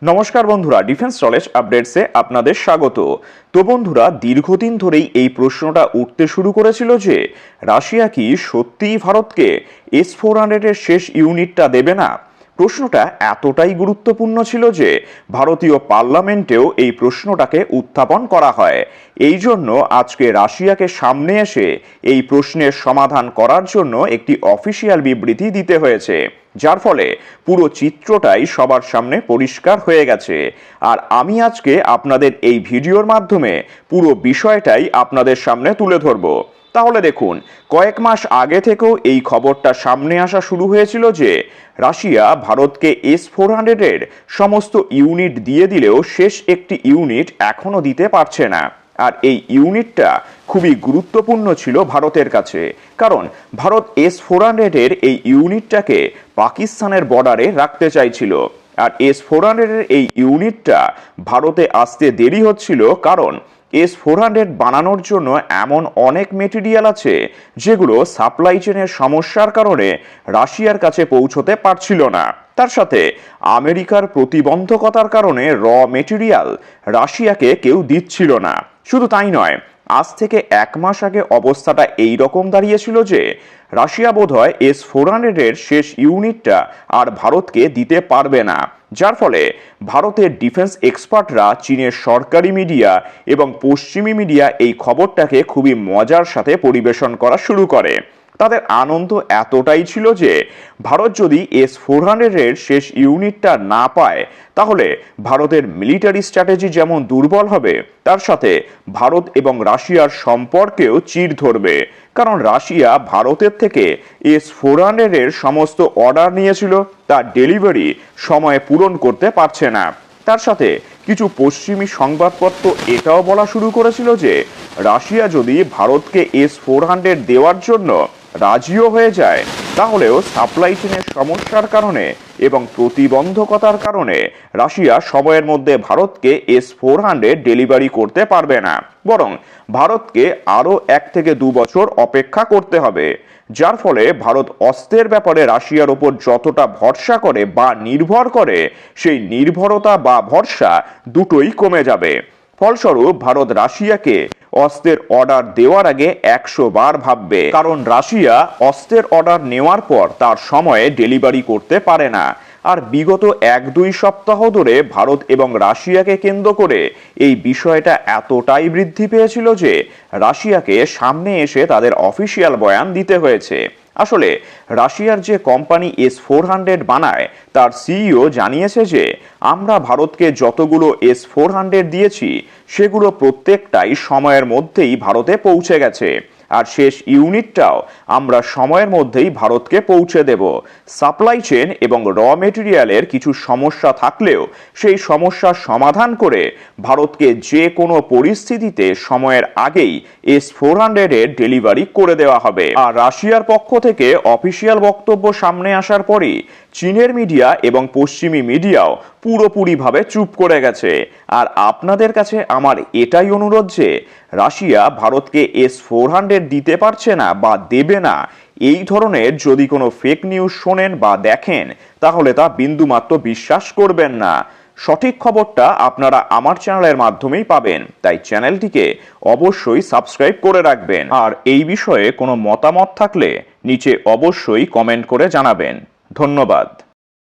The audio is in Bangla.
নমস্কার বন্ধুরা, ডিফেন্স নলেজ আপডেটসে আপনাদের স্বাগত। তো বন্ধুরা, দীর্ঘদিন ধরেই এই প্রশ্নটা উঠতে শুরু করেছিল যে রাশিয়া কি সত্যিই ভারতকে S-400 এর শেষ ইউনিটটা দেবে না। প্রশ্নটা এতটাই গুরুত্বপূর্ণ ছিল যে ভারতীয় পার্লামেন্টেও এই প্রশ্নটাকে উত্থাপন করা হয়। এই জন্য আজকে রাশিয়াকে সামনে এসে এই প্রশ্নের সমাধান করার জন্য একটি অফিসিয়াল বিবৃতি দিতে হয়েছে, যার ফলে পুরো চিত্রটাই সবার সামনে পরিষ্কার হয়ে গেছে। আর আমি আজকে আপনাদের এই ভিডিওর মাধ্যমে পুরো বিষয়টাই আপনাদের সামনে তুলে ধরব। তাহলে দেখুন, কয়েক মাস আগে থেকেও এই খবরটা সামনে আসা শুরু হয়েছিল যে রাশিয়া ভারতকে S-400 এর সমস্ত ইউনিট দিয়ে দিলেও শেষ একটি ইউনিট এখনো দিতে পারছে না। আর এই ইউনিটটা খুবই গুরুত্বপূর্ণ ছিল ভারতের কাছে, কারণ ভারত S-400 এর এই ইউনিটটাকে পাকিস্তানের বর্ডারে রাখতে চাইছিল। আর S-400 এর এই ইউনিটটা ভারতে আসতে দেরি হচ্ছিল, কারণ S-400 বানানোর জন্য এমন অনেক মেটেরিয়াল আছে যেগুলো সাপ্লাই চেনের সমস্যার কারণে রাশিয়ার কাছে পৌঁছতে পারছিল না। তার সাথে আমেরিকার প্রতিবন্ধকতার কারণে র মেটেরিয়াল রাশিয়াকে কেউ দিচ্ছিল না। শুধু তাই নয়, আজ থেকে এক মাস আগে অবস্থাটা এই রকম দাঁড়িয়েছিল যে রাশিয়া বোধহয় S-400 এর শেষ ইউনিটটা আর ভারতকে দিতে পারবে না, যার ফলে ভারতের ডিফেন্স এক্সপার্টরা চীনের সরকারি মিডিয়া এবং পশ্চিমী মিডিয়া এই খবরটাকে খুবই মজার সাথে পরিবেশন করা শুরু করে। তাদের আনন্দ এতটাই ছিল যে ভারত যদি S-400 এর শেষ ইউনিটটা না পায়, তাহলে ভারতের মিলিটারি স্ট্র্যাটেজি যেমন দুর্বল হবে, তার সাথে ভারত এবং রাশিয়ার সম্পর্কেও চিড় ধরবে। কারণ রাশিয়া ভারতের থেকে S-400 এর সমস্ত অর্ডার নিয়েছিল, তার ডেলিভারি সময়ে পূরণ করতে পারছে না। তার সাথে কিছু পশ্চিমী সংবাদপত্র এটাও বলা শুরু করেছিল যে রাশিয়া যদি ভারতকে S-400 দেওয়ার জন্য রাজিও হয়ে যায়, তাহলেও সাপ্লাই চেনের সমস্যার কারণে এবং প্রতিবন্ধকতার কারণে রাশিয়া সময়ের মধ্যে ভারতকে S-400 ডেলিভারি করতে পারবে না, বরং ভারতকে আরও 1 থেকে 2 বছর অপেক্ষা করতে হবে। যার ফলে ভারত অস্ত্রের ব্যাপারে রাশিয়ার ওপর যতটা ভরসা করে বা নির্ভর করে, সেই নির্ভরতা বা ভরসা দুটোই কমে যাবে। ফলস্বরূপ ভারত রাশিয়াকে অস্ত্রের অর্ডার দেওয়ার আগে 100 বার ভাববে, কারণ রাশিয়া অস্ত্রের অর্ডার নেওয়ার পর তার সময়ে ডেলিভারি করতে পারে না। আর বিগত 1-2 সপ্তাহ ধরে ভারত এবং রাশিয়াকে কেন্দ্র করে এই বিষয়টা এতটাই বৃদ্ধি পেয়েছিল যে রাশিয়াকে সামনে এসে তাদের অফিসিয়াল বয়ান দিতে হয়েছে। আসলে রাশিয়ার যে কোম্পানি S-400 বানায়, তার সিইও জানিয়েছে যে আমরা ভারতকে যতগুলো S-400 দিয়েছি সেগুলো প্রত্যেকটাই সময়ের মধ্যেই ভারতে পৌঁছে গেছে, আর শেষ ইউনিটটাও আমরা সময়ের মধ্যেই ভারতকে পৌঁছে দেব। সাপ্লাই চেন এবং র মেটেরিয়ালের কিছু সমস্যা থাকলেও সেই সমস্যার সমাধান করে ভারতকে যে কোনো পরিস্থিতিতে সময়ের আগেই S-400 এর ডেলিভারি করে দেওয়া হবে। আর রাশিয়ার পক্ষ থেকে অফিসিয়াল বক্তব্য সামনে আসার পরই চীনের মিডিয়া এবং পশ্চিমী মিডিয়াও পুরোপুরিভাবে চুপ করে গেছে। আর আপনাদের কাছে আমার এটাই অনুরোধ যে রাশিয়া ভারতকে S-400 দিতে পারছে না বা দেবে না, এই ধরনের যদি কোনো ফেক নিউজ শোনেন বা দেখেন, তাহলে তা বিন্দুমাত্র বিশ্বাস করবেন না। সঠিক খবরটা আপনারা আমার চ্যানেলের মাধ্যমেই পাবেন, তাই চ্যানেলটিকে অবশ্যই সাবস্ক্রাইব করে রাখবেন। আর এই বিষয়ে কোনো মতামত থাকলে নিচে অবশ্যই কমেন্ট করে জানাবেন। ধন্যবাদ।